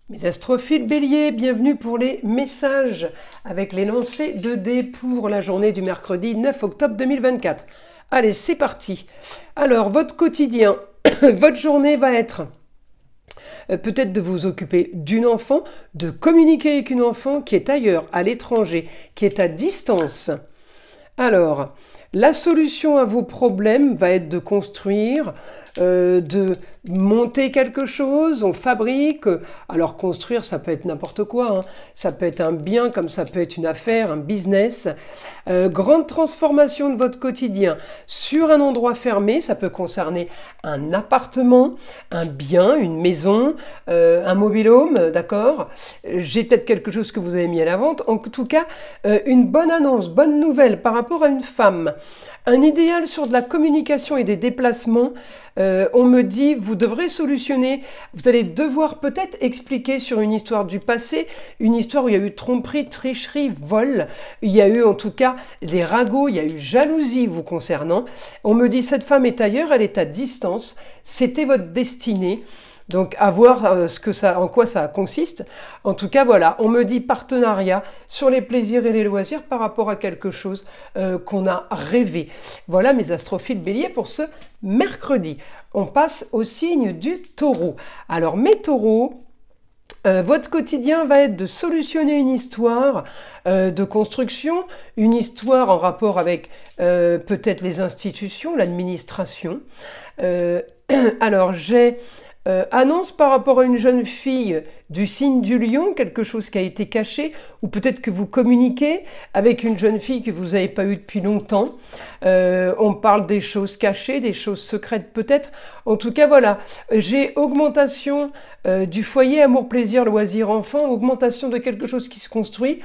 Mes astrophiles béliers, bienvenue pour les messages avec les lancers de dés pour la journée du mercredi 9 octobre 2024. Allez, c'est parti. Alors, votre quotidien, votre journée va être peut-être de vous occuper d'une enfant, de communiquer avec une enfant qui est ailleurs, à l'étranger, qui est à distance. Alors, la solution à vos problèmes va être de construire, de monter quelque chose, on fabrique. Alors construire, ça peut être n'importe quoi, hein. Ça peut être un bien comme ça peut être une affaire, un business. Grande transformation de votre quotidien sur un endroit fermé, ça peut concerner un appartement, un bien, une maison, un mobil-home, d'accord. J'ai peut-être quelque chose que vous avez mis à la vente. En tout cas, une bonne annonce, bonne nouvelle par rapport à une femme. Un idéal sur de la communication et des déplacements. On me dit, vous devrez solutionner, vous allez devoir peut-être expliquer sur une histoire du passé, une histoire où il y a eu tromperie, tricherie, vol, il y a eu en tout cas des ragots, il y a eu jalousie vous concernant. On me dit, cette femme est ailleurs, elle est à distance, c'était votre destinée. Donc à voir en quoi ça consiste. En tout cas, voilà, on me dit partenariat sur les plaisirs et les loisirs par rapport à quelque chose qu'on a rêvé. Voilà mes astrophiles béliers pour ce mercredi. On passe au signe du taureau. Alors mes taureaux, votre quotidien va être de solutionner une histoire de construction, une histoire en rapport avec peut-être les institutions, l'administration. Alors j'ai... annonce par rapport à une jeune fille du signe du lion, quelque chose qui a été caché, ou peut-être que vous communiquez avec une jeune fille que vous n'avez pas eue depuis longtemps. On parle des choses cachées, des choses secrètes peut-être. En tout cas, voilà, j'ai augmentation du foyer amour, plaisir, loisir, enfant, augmentation de quelque chose qui se construit,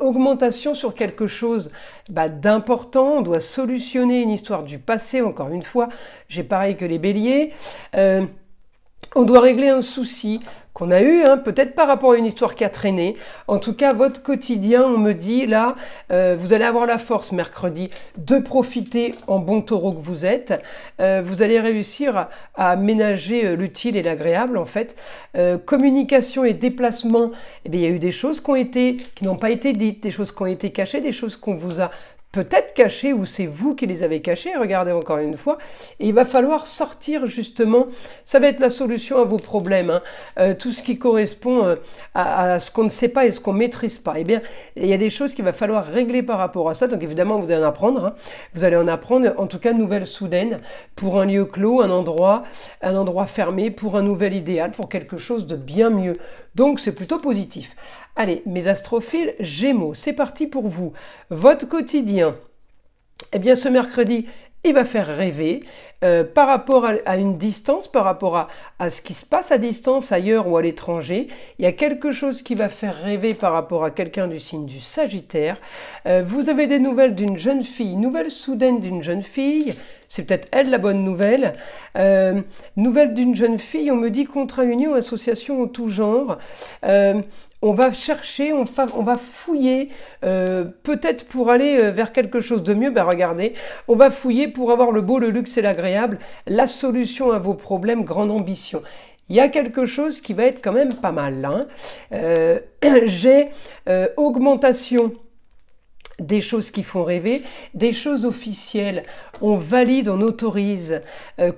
augmentation sur quelque chose d'important. On doit solutionner une histoire du passé, encore une fois, j'ai pareil que les béliers. On doit régler un souci qu'on a eu, hein, peut-être par rapport à une histoire qui a traîné. En tout cas, votre quotidien, on me dit, là, vous allez avoir la force mercredi de profiter en bon taureau que vous êtes. Vous allez réussir à ménager l'utile et l'agréable, en fait. Communication et déplacement, eh bien, il y a eu des choses qui n'ont pas été dites, des choses qui ont été cachées, des choses qu'on vous a peut-être cachées ou c'est vous qui les avez cachées, regardez encore une fois, et il va falloir sortir justement, ça va être la solution à vos problèmes, hein. Tout ce qui correspond à ce qu'on ne sait pas et ce qu'on ne maîtrise pas, eh bien, il y a des choses qu'il va falloir régler par rapport à ça, donc évidemment vous allez en apprendre, hein. Vous allez en apprendre, en tout cas, nouvelle soudaine, pour un lieu clos, un endroit fermé, pour un nouvel idéal, pour quelque chose de bien mieux, donc c'est plutôt positif. Allez, mes astrophiles Gémeaux, c'est parti pour vous. Votre quotidien, eh bien ce mercredi, il va faire rêver par rapport à une distance, par rapport à ce qui se passe à distance ailleurs ou à l'étranger. Il y a quelque chose qui va faire rêver par rapport à quelqu'un du signe du Sagittaire. Vous avez des nouvelles d'une jeune fille, nouvelle soudaine d'une jeune fille. C'est peut-être elle la bonne nouvelle. Nouvelle d'une jeune fille, on me dit contrat, union, association en tout genre. On va chercher, on va fouiller, peut-être pour aller vers quelque chose de mieux. Ben regardez, on va fouiller pour avoir le beau, le luxe et l'agréable, la solution à vos problèmes, grande ambition. Il y a quelque chose qui va être quand même pas mal, hein. J'ai augmentation des choses qui font rêver, des choses officielles, on valide, on autorise,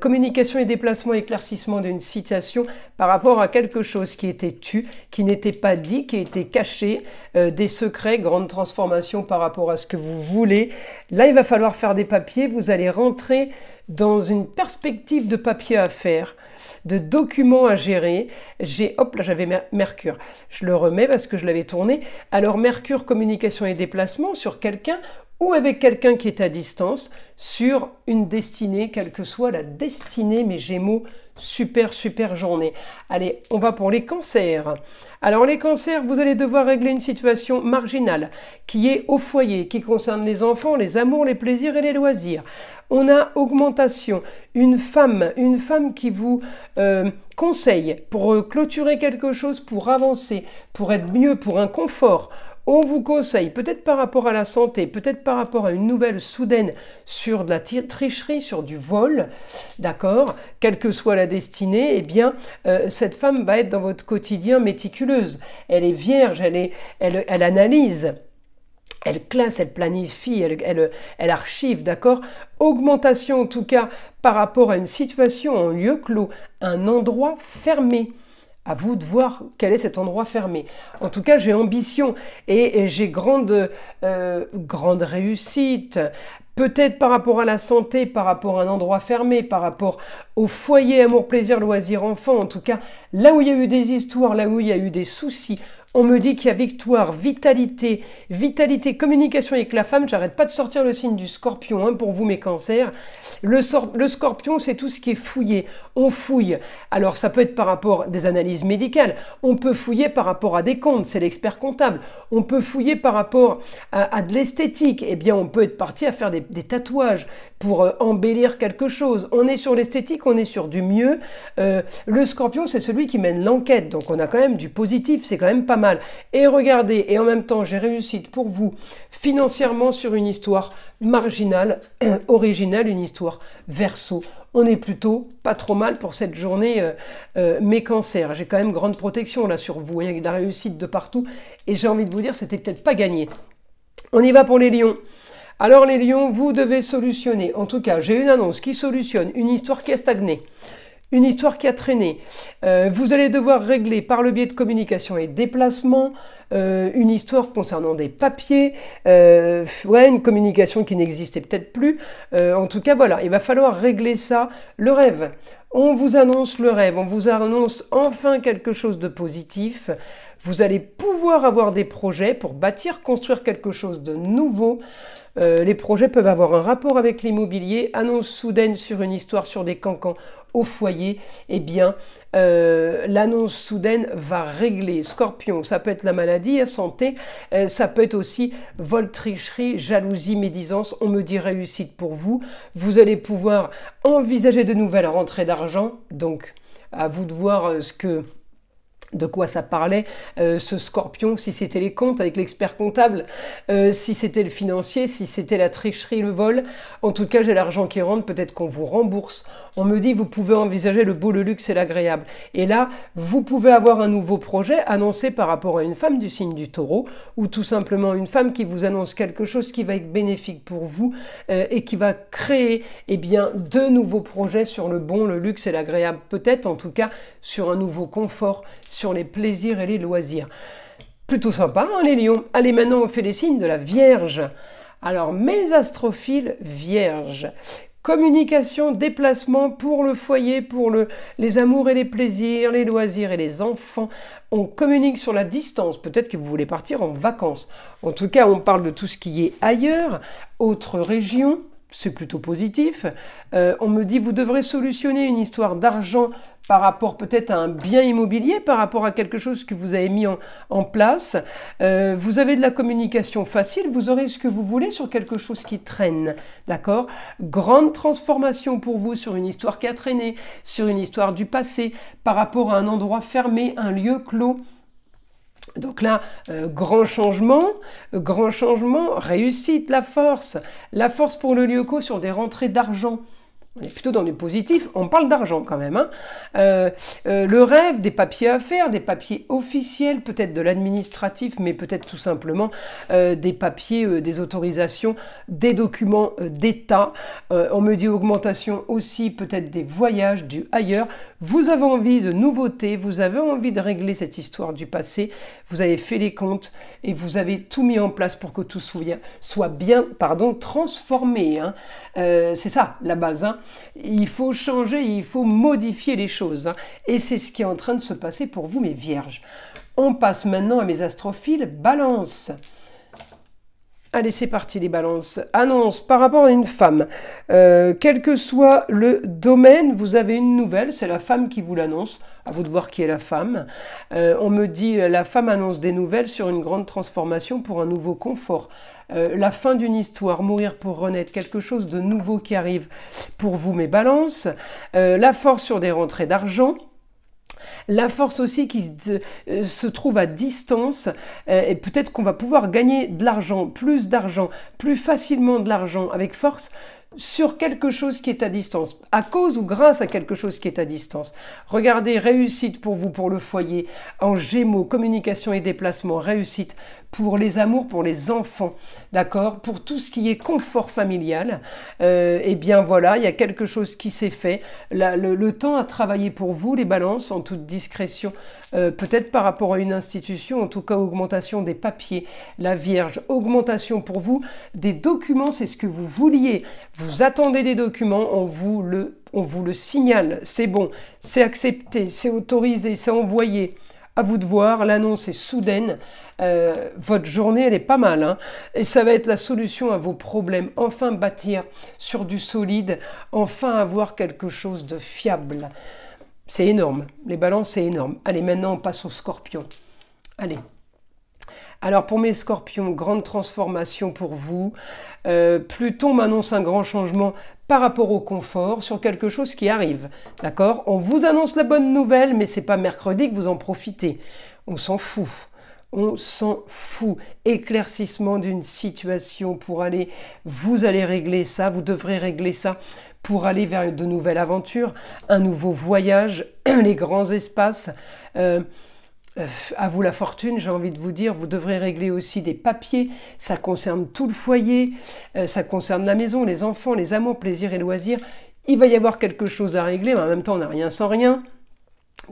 communication et déplacement, éclaircissement d'une situation par rapport à quelque chose qui était tu, qui n'était pas dit, qui était caché, des secrets, grande transformation par rapport à ce que vous voulez. Là, il va falloir faire des papiers, vous allez rentrer dans une perspective de papier à faire, de documents à gérer. Hop, là j'avais Mercure, je le remets parce que je l'avais tourné. Alors Mercure, communication et déplacement sur quelqu'un ou avec quelqu'un qui est à distance, sur une destinée, quelle que soit la destinée, mes Gémeaux, super, super journée. Allez, on va pour les cancers. Alors les cancers, vous allez devoir régler une situation marginale qui est au foyer, qui concerne les enfants, les amours, les plaisirs et les loisirs. On a augmentation, une femme qui vous conseille pour clôturer quelque chose, pour avancer, pour être mieux, pour un confort, On vous conseille, peut-être par rapport à la santé, peut-être par rapport à une nouvelle soudaine sur de la tricherie, sur du vol, d'accord? Quelle que soit la destinée, eh bien, cette femme va être dans votre quotidien méticuleuse. Elle est vierge, elle analyse. Elle classe, elle planifie, elle archive, d'accord? Augmentation en tout cas par rapport à une situation en lieu clos, un endroit fermé. À vous de voir quel est cet endroit fermé. En tout cas, j'ai ambition et j'ai grande réussite. Peut-être par rapport à la santé, par rapport à un endroit fermé, par rapport au foyer, amour, plaisir, loisir, enfant. En tout cas, là où il y a eu des histoires, là où il y a eu des soucis, on me dit qu'il y a victoire, vitalité, communication avec la femme. J'arrête pas de sortir le signe du scorpion hein, pour vous mes cancers. Le scorpion, c'est tout ce qui est fouillé. On fouille. Alors ça peut être par rapport à des analyses médicales. On peut fouiller par rapport à des comptes. C'est l'expert comptable. On peut fouiller par rapport à de l'esthétique. Eh bien, on peut être parti à faire des tatouages pour embellir quelque chose. On est sur l'esthétique, on est sur du mieux. Le scorpion, c'est celui qui mène l'enquête. Donc on a quand même du positif. C'est quand même pas mal. Et regardez, et en même temps, j'ai réussi pour vous financièrement sur une histoire marginale, originale, une histoire verso. On est plutôt pas trop mal pour cette journée mes cancers. J'ai quand même grande protection là sur vous, avec de la réussite de partout. Et j'ai envie de vous dire, c'était peut-être pas gagné. On y va pour les lions. Alors les lions, vous devez solutionner. En tout cas, j'ai une annonce qui solutionne une histoire qui a stagné. Une histoire qui a traîné. Vous allez devoir régler par le biais de communication et déplacement une histoire concernant des papiers, une communication qui n'existait peut-être plus. En tout cas, voilà, il va falloir régler ça. Le rêve. On vous annonce le rêve, on vous annonce enfin quelque chose de positif. Vous allez pouvoir avoir des projets pour bâtir, construire quelque chose de nouveau. Les projets peuvent avoir un rapport avec l'immobilier. Annonce soudaine sur une histoire sur des cancans au foyer. Eh bien, l'annonce soudaine va régler. Scorpion, ça peut être la maladie, la santé. Ça peut être aussi vol, tricherie, jalousie, médisance. On me dit réussite pour vous. Vous allez pouvoir envisager de nouvelles rentrées d'argent. Donc, à vous de voir de quoi ça parlait, ce scorpion, si c'était les comptes avec l'expert comptable, si c'était le financier, si c'était la tricherie, le vol. En tout cas, j'ai l'argent qui rentre, peut-être qu'on vous rembourse. On me dit, vous pouvez envisager le beau, le luxe et l'agréable. Et là, vous pouvez avoir un nouveau projet annoncé par rapport à une femme du signe du taureau, ou tout simplement une femme qui vous annonce quelque chose qui va être bénéfique pour vous et qui va créer de nouveaux projets sur le bon, le luxe et l'agréable. Peut-être, en tout cas, sur un nouveau confort, sur les plaisirs et les loisirs. Plutôt sympa, hein, les lions. Allez, maintenant, on fait les signes de la Vierge. Alors, mes astrophiles Vierges. Communication, déplacement pour le foyer, pour les amours et les plaisirs, les loisirs et les enfants. On communique sur la distance. Peut-être que vous voulez partir en vacances. En tout cas, on parle de tout ce qui est ailleurs, autre région. C'est plutôt positif. On me dit, vous devrez solutionner une histoire d'argent par rapport peut-être à un bien immobilier, par rapport à quelque chose que vous avez mis en place. Vous avez de la communication facile, vous aurez ce que vous voulez sur quelque chose qui traîne, d'accord? Grande transformation pour vous sur une histoire qui a traîné, sur une histoire du passé, par rapport à un endroit fermé, un lieu clos. Donc là, grand changement, réussite, la force pour le lieu clos sur des rentrées d'argent. On est plutôt dans du positif, on parle d'argent quand même. Hein. Le rêve, des papiers à faire, des papiers officiels, peut-être de l'administratif, mais peut-être tout simplement des papiers, des autorisations, des documents d'État. On me dit augmentation aussi, peut-être des voyages, du ailleurs. Vous avez envie de nouveautés, vous avez envie de régler cette histoire du passé, vous avez fait les comptes et vous avez tout mis en place pour que tout soit bien transformé. Hein. C'est ça la base. Hein. Il faut changer, il faut modifier les choses. Hein. Et c'est ce qui est en train de se passer pour vous, mes vierges. On passe maintenant à mes astrophiles Balance. Allez, c'est parti les balances. Annonce par rapport à une femme. Quel que soit le domaine, vous avez une nouvelle. C'est la femme qui vous l'annonce. À vous de voir qui est la femme. On me dit la femme annonce des nouvelles sur une grande transformation pour un nouveau confort. La fin d'une histoire, mourir pour renaître, quelque chose de nouveau qui arrive pour vous mes balances. La force sur des rentrées d'argent. La force aussi qui se trouve à distance, et peut-être qu'on va pouvoir gagner de l'argent, plus facilement de l'argent avec force, sur quelque chose qui est à distance, à cause ou grâce à quelque chose qui est à distance. Regardez, réussite pour vous, pour le foyer, en Gémeaux, communication et déplacement, réussite pour les amours, pour les enfants, d'accord, pour tout ce qui est confort familial, eh bien voilà, il y a quelque chose qui s'est fait. Le temps a travaillé pour vous, les balances, en toute discrétion, peut-être par rapport à une institution, en tout cas augmentation des papiers, la Vierge, augmentation pour vous, des documents, c'est ce que vous vouliez. Vous attendez des documents, on vous le signale, c'est bon, c'est accepté, c'est autorisé, c'est envoyé. À vous de voir, l'annonce est soudaine, votre journée elle est pas mal, hein, et ça va être la solution à vos problèmes. Enfin bâtir sur du solide, enfin avoir quelque chose de fiable. C'est énorme, les balances c'est énorme. Allez, maintenant on passe aux scorpions. Allez. Alors pour mes scorpions, grande transformation pour vous. Pluton m'annonce un grand changement par rapport au confort sur quelque chose qui arrive. D'accord? On vous annonce la bonne nouvelle, mais c'est pas mercredi que vous en profitez. On s'en fout. On s'en fout. Éclaircissement d'une situation pour aller, vous allez régler ça, vous devrez régler ça pour aller vers de nouvelles aventures, un nouveau voyage, les grands espaces. À vous la fortune, j'ai envie de vous dire, vous devrez régler aussi des papiers, ça concerne tout le foyer, ça concerne la maison, les enfants, les amours, plaisirs et loisirs. Il va y avoir quelque chose à régler, mais en même temps on n'a rien sans rien.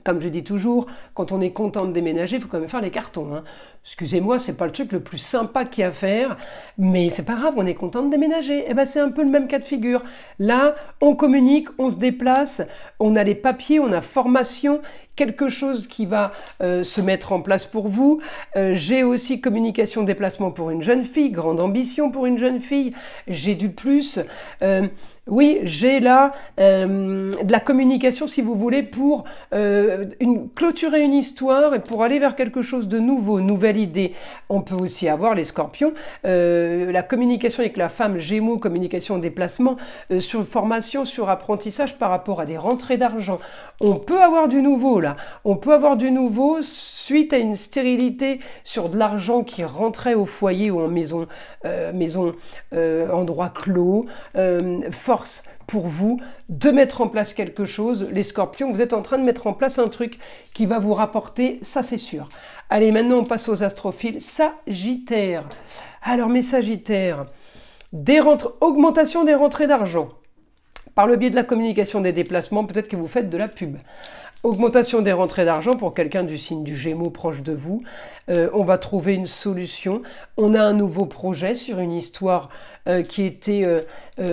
Comme je dis toujours, quand on est content de déménager, il faut quand même faire les cartons, hein. Excusez-moi, c'est pas le truc le plus sympa qu'il y a à faire, mais c'est pas grave, on est content de déménager. Et ben c'est un peu le même cas de figure. Là, on communique, on se déplace, on a les papiers, on a formation, quelque chose qui va se mettre en place pour vous. J'ai aussi communication déplacement pour une jeune fille, grande ambition pour une jeune fille. J'ai du plus. Oui, j'ai là de la communication, si vous voulez, pour clôturer une histoire et pour aller vers quelque chose de nouveau, nouvelle idée. On peut aussi avoir les scorpions, la communication avec la femme, Gémeaux, communication déplacement, sur formation, sur apprentissage par rapport à des rentrées d'argent. On peut avoir du nouveau là, on peut avoir du nouveau suite à une stérilité sur de l'argent qui rentrait au foyer ou en maison, endroit clos, force pour vous de mettre en place quelque chose. Les scorpions, vous êtes en train de mettre en place un truc qui va vous rapporter, ça c'est sûr. Allez, maintenant on passe aux astrophiles. Sagittaire. Alors mes sagittaires, augmentation des rentrées d'argent. Par le biais de la communication des déplacements, peut-être que vous faites de la pub. Augmentation des rentrées d'argent pour quelqu'un du signe du Gémeaux proche de vous. On va trouver une solution. On a un nouveau projet sur une histoire qui était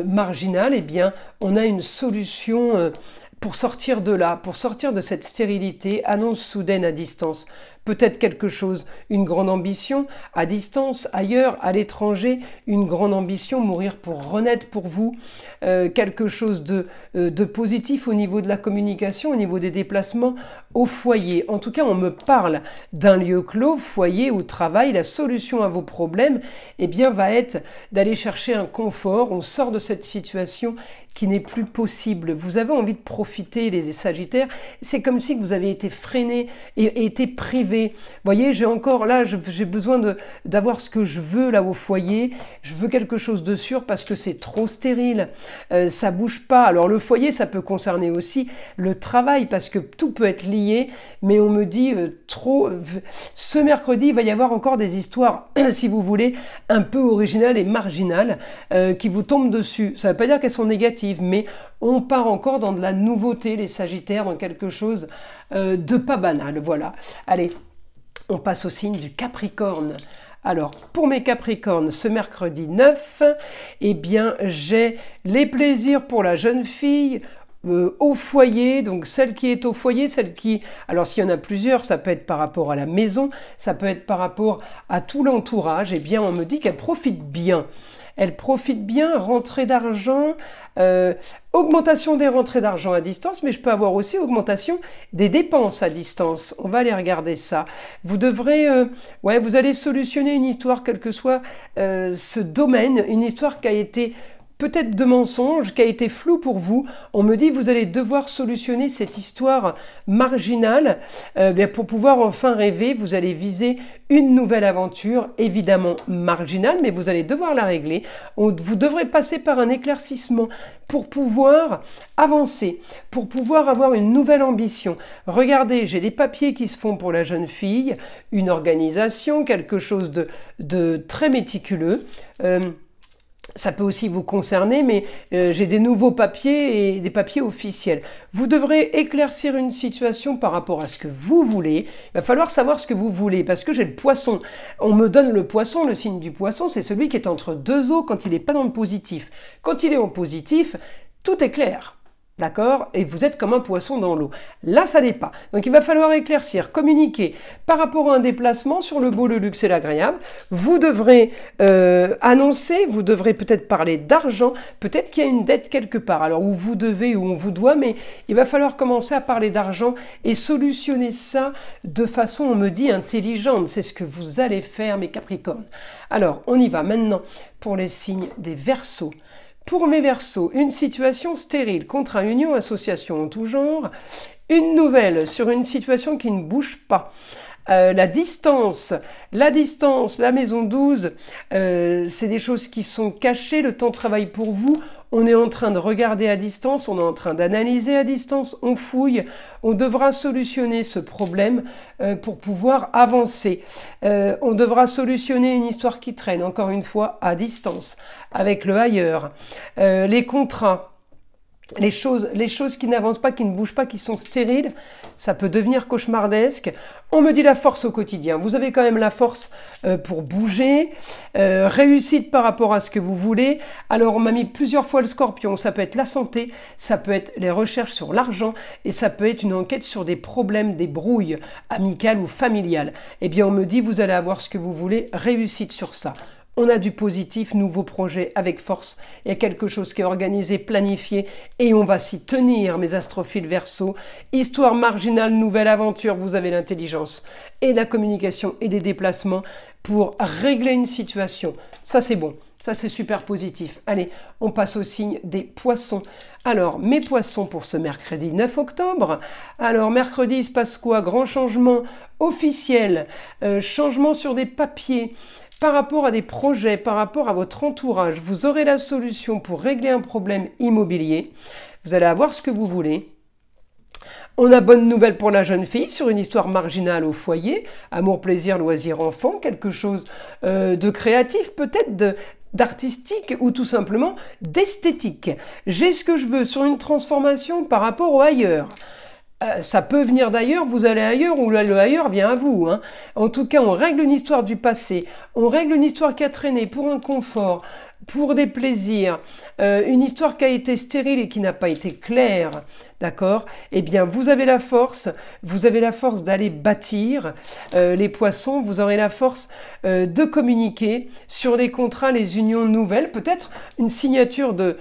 marginale. Eh bien, on a une solution pour sortir de là, pour sortir de cette stérilité, annonce soudaine à distance. Peut-être quelque chose, une grande ambition, à distance, ailleurs, à l'étranger, une grande ambition, mourir pour renaître pour vous, quelque chose de positif au niveau de la communication, au niveau des déplacements, au foyer. En tout cas, on me parle d'un lieu clos, foyer ou travail. La solution à vos problèmes, eh bien, va être d'aller chercher un confort. On sort de cette situation qui n'est plus possible. Vous avez envie de profiter, les Sagittaires. C'est comme si vous avez été freiné et été privé. Vous voyez, j'ai encore là, j'ai besoin d'avoir ce que je veux là au foyer. Je veux quelque chose de sûr parce que c'est trop stérile. Ça bouge pas. Alors le foyer, ça peut concerner aussi le travail parce que tout peut être lié. Mais on me dit ce mercredi, il va y avoir encore des histoires, si vous voulez, un peu originales et marginales qui vous tombent dessus. Ça ne veut pas dire qu'elles sont négatives, mais on part encore dans de la nouveauté, les Sagittaires, dans quelque chose de pas banal. Voilà. Allez, on passe au signe du Capricorne. Alors, pour mes Capricornes, ce mercredi 9, eh bien, j'ai les plaisirs pour la jeune fille, au foyer, donc celle qui est au foyer, celle qui... Alors s'il y en a plusieurs, ça peut être par rapport à la maison, ça peut être par rapport à tout l'entourage, eh bien on me dit qu'elle profite bien. Elle profite bien, rentrée d'argent, augmentation des rentrées d'argent à distance, mais je peux avoir aussi augmentation des dépenses à distance. On va aller regarder ça. Vous devrez, vous allez solutionner une histoire, quel que soit ce domaine, une histoire qui a été peut-être de mensonge qui a été flou pour vous. On me dit que vous allez devoir solutionner cette histoire marginale pour pouvoir enfin rêver. Vous allez viser une nouvelle aventure, évidemment marginale, mais vous allez devoir la régler. Vous devrez passer par un éclaircissement pour pouvoir avancer, pour pouvoir avoir une nouvelle ambition. Regardez, j'ai des papiers qui se font pour la jeune fille, une organisation, quelque chose de très méticuleux. Ça peut aussi vous concerner, mais j'ai des nouveaux papiers et des papiers officiels. Vous devrez éclaircir une situation par rapport à ce que vous voulez. Il va falloir savoir ce que vous voulez, parce que j'ai le poisson. On me donne le poisson, le signe du poisson, c'est celui qui est entre deux eaux quand il n'est pas dans le positif. Quand il est en positif, tout est clair. D'accord? Et vous êtes comme un poisson dans l'eau. Là, ça n'est pas. Donc, il va falloir éclaircir, communiquer par rapport à un déplacement sur le beau, le luxe et l'agréable. Vous devrez annoncer, vous devrez peut-être parler d'argent, peut-être qu'il y a une dette quelque part. Alors, où vous devez, où on vous doit, mais il va falloir commencer à parler d'argent et solutionner ça de façon, on me dit, intelligente. C'est ce que vous allez faire, mes Capricornes. Alors, on y va maintenant pour les signes des Verseaux. Pour mes Verseaux, une situation stérile, contrat, union, association en tout genre, une nouvelle sur une situation qui ne bouge pas. La distance, la maison 12, c'est des choses qui sont cachées, le temps travaille pour vous. On est en train de regarder à distance, on est en train d'analyser à distance, on fouille, on devra solutionner ce problème pour pouvoir avancer. On devra solutionner une histoire qui traîne, encore une fois, à distance, avec le ailleurs. Les contrats, les choses qui n'avancent pas, qui ne bougent pas, qui sont stériles, ça peut devenir cauchemardesque. On me dit la force au quotidien. Vous avez quand même la force pour bouger, réussite par rapport à ce que vous voulez. Alors, on m'a mis plusieurs fois le scorpion. Ça peut être la santé, ça peut être les recherches sur l'argent et ça peut être une enquête sur des problèmes, des brouilles amicales ou familiales. Eh bien, on me dit, vous allez avoir ce que vous voulez, réussite sur ça. On a du positif, nouveau projet avec force. Il y a quelque chose qui est organisé, planifié et on va s'y tenir, mes astrophiles Verseaux. Histoire marginale, nouvelle aventure, vous avez l'intelligence et la communication et des déplacements pour régler une situation. Ça, c'est bon. Ça, c'est super positif. Allez, on passe au signe des Poissons. Alors, mes Poissons pour ce mercredi 9 octobre. Alors, mercredi, il se passe quoi? Grand changement officiel, changement sur des papiers. Par rapport à des projets, par rapport à votre entourage, vous aurez la solution pour régler un problème immobilier. Vous allez avoir ce que vous voulez. On a bonne nouvelle pour la jeune fille sur une histoire marginale au foyer. Amour, plaisir, loisir, enfant. Quelque chose de créatif, peut-être d'artistique ou tout simplement d'esthétique. J'ai ce que je veux sur une transformation par rapport au ailleurs. Ça peut venir d'ailleurs, vous allez ailleurs ou le ailleurs vient à vous. Hein. En tout cas, on règle une histoire du passé, on règle une histoire qui a traîné pour un confort, pour des plaisirs, une histoire qui a été stérile et qui n'a pas été claire. D'accord? Eh bien, vous avez la force d'aller bâtir. Les Poissons, vous aurez la force de communiquer sur les contrats, les unions nouvelles, peut-être une signature de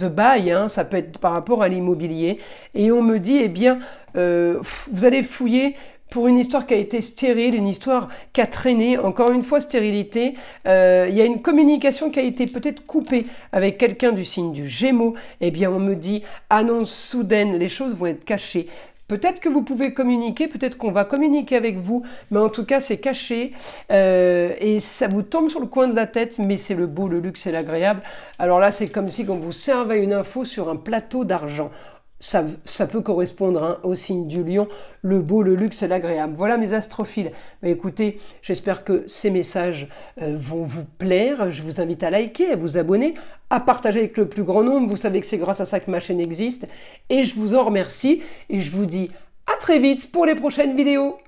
bail, hein, ça peut être par rapport à l'immobilier. Et on me dit, eh bien, vous allez fouiller pour une histoire qui a été stérile, une histoire qui a traîné, encore une fois stérilité. Il y a une communication qui a été peut-être coupée avec quelqu'un du signe du Gémeaux. Eh bien, on me dit annonce soudaine, les choses vont être cachées. Peut-être que vous pouvez communiquer, peut-être qu'on va communiquer avec vous, mais en tout cas, c'est caché et ça vous tombe sur le coin de la tête, mais c'est le beau, le luxe et l'agréable. Alors là, c'est comme si on vous servait une info sur un plateau d'argent. Ça peut correspondre hein, au signe du lion, le beau, le luxe et l'agréable. Voilà mes astrophiles. Bah, écoutez, j'espère que ces messages vont vous plaire. Je vous invite à liker, à vous abonner, à partager avec le plus grand nombre. Vous savez que c'est grâce à ça que ma chaîne existe. Et je vous en remercie et je vous dis à très vite pour les prochaines vidéos.